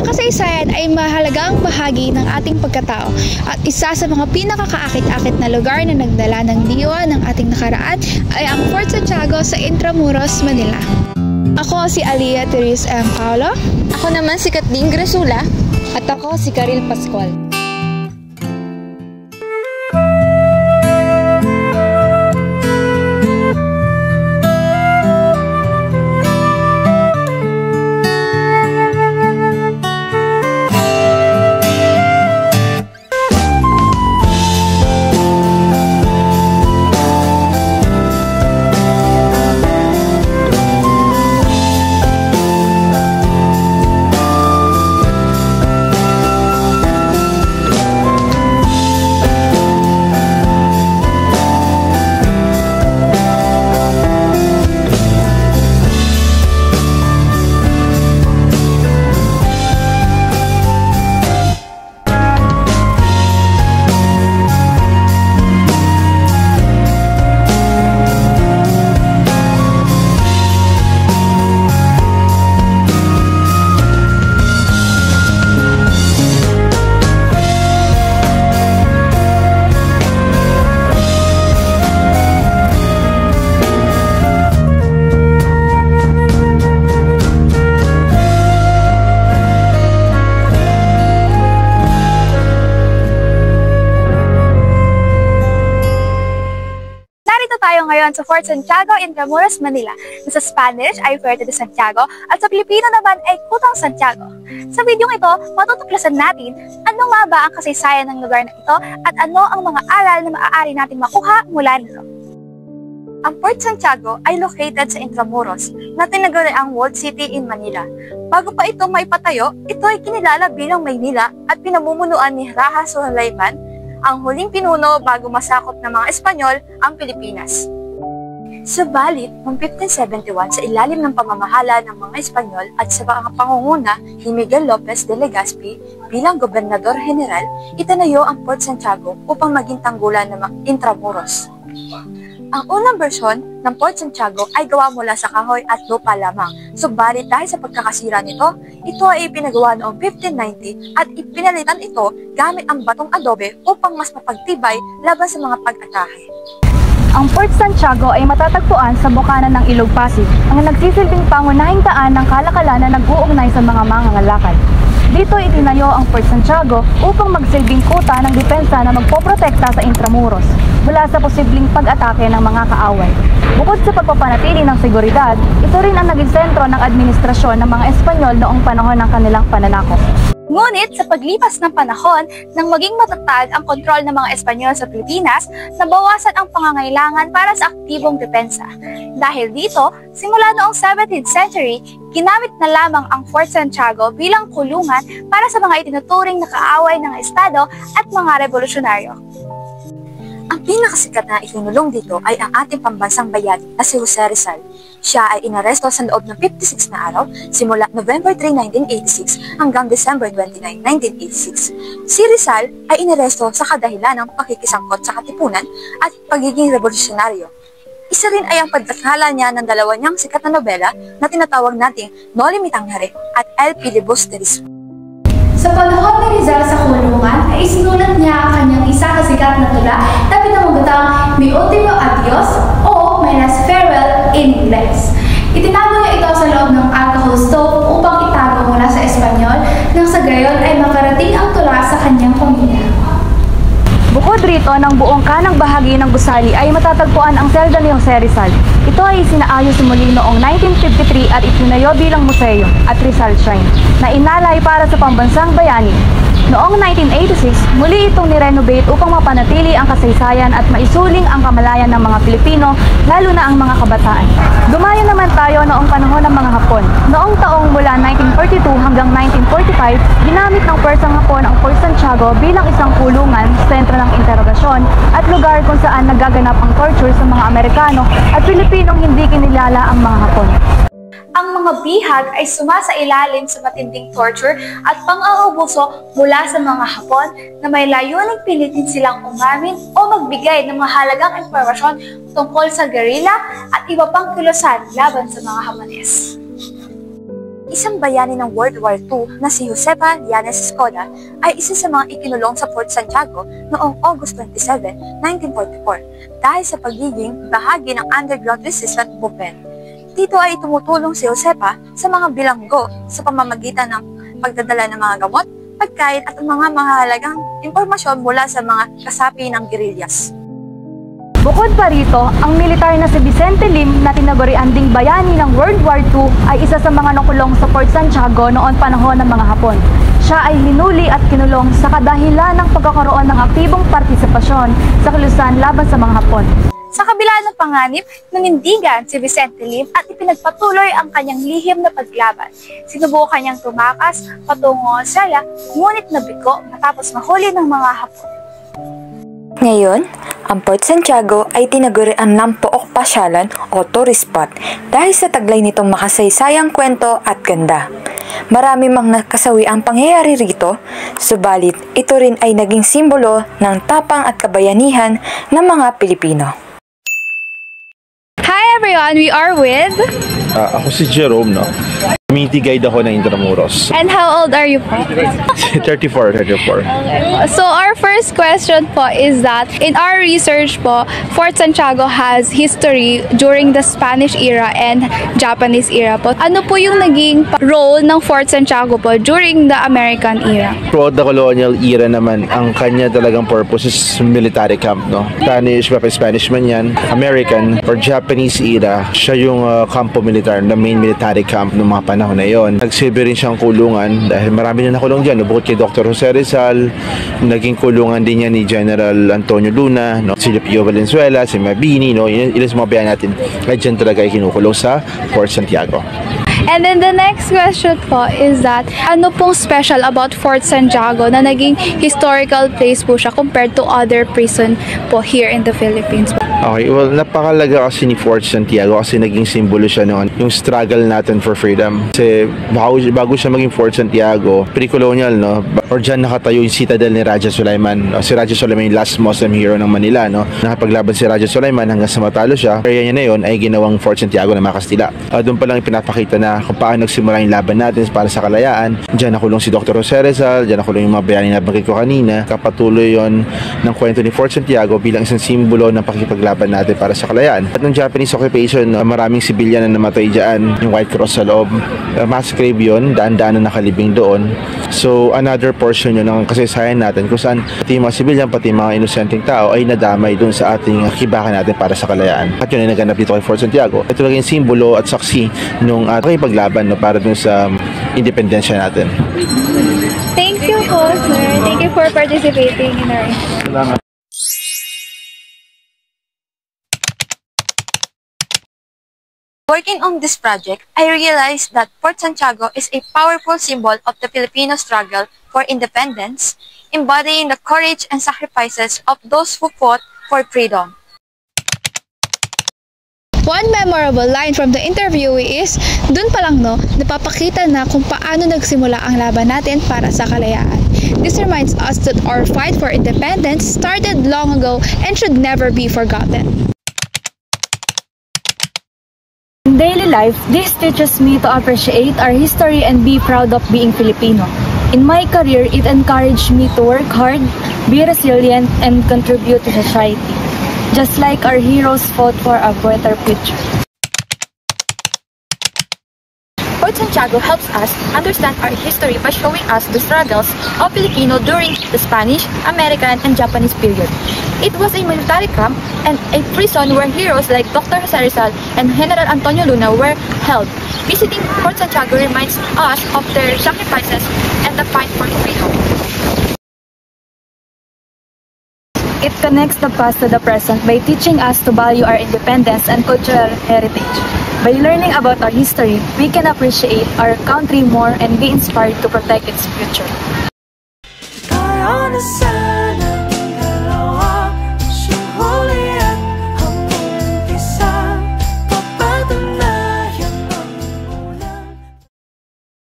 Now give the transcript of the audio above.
Ang kasaysayan ay mahalagang bahagi ng ating pagkatao at isa sa mga pinakakaakit-akit na lugar na nagdala ng diwa ng ating nakaraan ay ang Fort Santiago sa Intramuros, Manila. Ako si Alia Therese M. Paulo. Ako naman si Kathleen Gresula. At ako si Karil Pascual. Tayo ngayon sa Fort Santiago, Intramuros, Manila. Sa Spanish ay Fuerte de Santiago at sa Pilipino naman ay Kutang Santiago. Sa videong ito, matutuklasan natin ano nga ba ang kasaysayan ng lugar na ito at ano ang mga aral na maaari natin makuha mula nito. Ang Fort Santiago ay located sa Intramuros na tinaguriang Walled City in Manila. Bago pa ito maipatayo, ito ay kinilala bilang Maynila at pinamumunuan ni Raja Sulaiman, ang huling pinuno bago masakop ng mga Espanyol ang Pilipinas. Subalit, noong 1571 sa ilalim ng pamamahala ng mga Espanyol at sa pangunguna ni Miguel Lopez de Legazpi bilang Gobernador General, itinayo ang Fort Santiago upang maging tanggulan ng Intramuros. Ang unang bersyon ng Fort Santiago ay gawa mula sa kahoy at lupa lamang. Subalit dahil sa pagkakasira nito, ito ay ipinagawa noong 1590 at ipinalitan ito gamit ang batong adobe upang mas mapagtibay laban sa mga pag-atake. Ang Fort Santiago ay matatagpuan sa bukana ng Ilog Pasig, ang nagsisilbing pangunahing daan ng kalakalan na nag-uugnay sa mga mangangalakal. Dito itinayo ang Fort Santiago upang magsilbing kuta ng depensa na magpoprotekta sa Intramuros mula sa posibleng pag-atake ng mga kaaway. Bukod sa pagpapanatili ng seguridad, ito rin ang naging sentro ng administrasyon ng mga Espanyol noong panahon ng kanilang pananakop. Ngunit sa paglipas ng panahon, nang maging matatag ang kontrol ng mga Espanyol sa Pilipinas, nabawasan ang pangangailangan para sa aktibong depensa. Dahil dito, simula noong 17th century, ginamit na lamang ang Fort Santiago bilang kulungan para sa mga itinuturing na kaaway ng Estado at mga revolusyonaryo. Ang pinakasikat na ikinulong dito ay ang ating pambansang bayani na si Jose Rizal. Siya ay inaresto sa loob ng 56 na araw simula November 3, 1986 hanggang December 29, 1986. Si Rizal ay inaresto sa kadahilan ng pakikisangkot sa katipunan at pagiging revolusyonaryo. Isa rin ay ang pagdakhala niya ng dalawa niyang sikat na nobela na tinatawag nating Noli Me Tangere at El Filibusterismo. Sa panahon ni Rizal sa kulungan ay isinulat niya ang kanyang isa kasikat na tula na pinamagatang Mi Ultimo Adios o My Last Farewell in Ingles. Itinago niya ito sa loob ng alcohol stove upang itago mula sa Espanyol nang sa gayon ay makarating ang tula sa kanyang pamilya. Bukod rito, ng buong kanang bahagi ng gusali ay matatagpuan ang selda ni Jose Rizal. Ito ay sinaayos muli noong 1953 at itinayo bilang museo at Rizal Shrine na inalay para sa pambansang bayani. Noong 1986, muli itong nirenovate upang mapanatili ang kasaysayan at maisuling ang kamalayan ng mga Pilipino, lalo na ang mga kabataan. Dumayo naman tayo noong panahon ng mga Hapon. Noong taong mula 1942 hanggang 1945, ginamit ng puwersang Hapon ang Fort Santiago bilang isang kulungan, sentro ng interogasyon at lugar kung saan nagaganap ang torture sa mga Amerikano at Pilipinong hindi kinilala ang mga Hapon. Ang mga bihag ay sumasailalim sa matinding torture at pang-aabuso mula sa mga Hapon na may layuning pilitin silang umamin o magbigay ng mahalagang impormasyon tungkol sa guerrilla at iba pang kilusan laban sa mga Hapones. isang bayani ng World War II na si Josefa Llanes Escoda ay isa sa mga ikinulong sa Fort Santiago noong August 27, 1944 dahil sa pagiging bahagi ng underground resistance movement. Dito ay tumutulong si Josefa sa mga bilanggo sa pamamagitan ng pagdadala ng mga gamot, pagkain at mga mahalagang impormasyon mula sa mga kasapi ng guerrillas. Bukod pa rito, ang militar na si Vicente Lim na tinagurian ding bayani ng World War II ay isa sa mga nakulong sa Fort Santiago noon panahon ng mga Hapon. Siya ay hinuli at kinulong sa kadahilan ng pagkakaroon ng aktibong partisipasyon sa kilusan laban sa mga Hapon. Sa kabila ng panganib, nanindigan si Vicente Lim at ipinagpatuloy ang kanyang lihim na paglaban. Sinubukan niyang tumakas patungo sa Australia, ngunit nabigo matapos mahuli ng mga Hapon. Ngayon, ang Fort Santiago ay tinagurian ng pook pasyalan o tourist spot dahil sa taglay nitong makasaysayang kwento at ganda. Marami mang nakasawi ang pangyayari rito, subalit ito rin ay naging simbolo ng tapang at kabayanihan ng mga Pilipino. Hi everyone, we are with... Ako si Jerome, no? Community guide ako ng Intramuros. And how old are you po? 34. So our first question po is that in our research po, Fort Santiago has history during the Spanish era and Japanese era po. Ano po yung naging role ng Fort Santiago po during the American era? Throughout the colonial era naman, ang kanya talagang purpose is military camp, no? Spanish man yan, American or Japanese era, siya yung campo militar, the main military camp ng mga panahon na yon. Nagsilbi rin siyang kulungan dahil marami na nakulong dyan, no? Bukod kay Dr. Jose Rizal, naging kulungan din niya ni General Antonio Luna, no? Si Pio Valenzuela, si Mabini, no? Ilan sa mga bayan natin ay dyan talaga ay kinukulong sa Fort Santiago. And then the next question po is that ano pong special about Fort Santiago na naging historical place po siya compared to other prison po here in the Philippines? Okay, well, napakalaga kasi ni Fort Santiago kasi naging simbolo siya noon, yung struggle natin for freedom. Kasi bago siya maging Fort Santiago, pre-colonial, no? Or dyan nakatayo yung citadel ni Raja Sulaiman. Si Raja Sulaiman yung last Muslim hero ng Manila, no? Nakapaglaban si Raja Sulaiman hanggang sa matalo siya. Area niya na yun ay ginawang Fort Santiago ng mga Kastila. Doon pa lang ipinapakita na kung paano nagsimula yung laban natin para sa kalayaan. Diyan nakulong si Dr. Jose Rizal, diyan nakulong yung mga bayani na banggit ko kanina. Kapatuloy yon ng kwento ni Fort Santiago bilang isang simbolo ng pakikipaglaban natin para sa kalayaan. At nung Japanese occupation, maraming sibilyan na namatay dyan, yung White Cross sa loob. Mass grave yun, daan-daan na nakalibing doon. So another portion yun ng kasaysayan natin kung saan pati mga sibilyan, pati mga inosenteng tao ay nadamay doon sa ating kibakan natin para sa kalayaan. At yun ay naganap dito kay Fort Santiago. Ito lang yung simbolo at saksi nung pakipaglaban, no, para dun sa independensya natin. Thank you po, sir. Thank you for participating in our... Salamat. Working on this project, I realized that Fort Santiago is a powerful symbol of the Filipino struggle for independence, embodying the courage and sacrifices of those who fought for freedom. One memorable line from the interviewee is, dun pa lang no, napapakita na kung paano nagsimula ang laban natin para sa kalayaan. This reminds us that our fight for independence started long ago and should never be forgotten. In daily life, this teaches me to appreciate our history and be proud of being Filipino. In my career, it encouraged me to work hard, be resilient, and contribute to society. Just like our heroes fought for a better future. Fort Santiago helps us understand our history by showing us the struggles of Filipino during the Spanish, American, and Japanese period. It was a military camp and a prison where heroes like Dr. Jose Rizal and General Antonio Luna were held. Visiting Fort Santiago reminds us of their sacrifices and the fight for freedom. It connects the past to the present by teaching us to value our independence and cultural heritage. By learning about our history, we can appreciate our country more and be inspired to protect its future.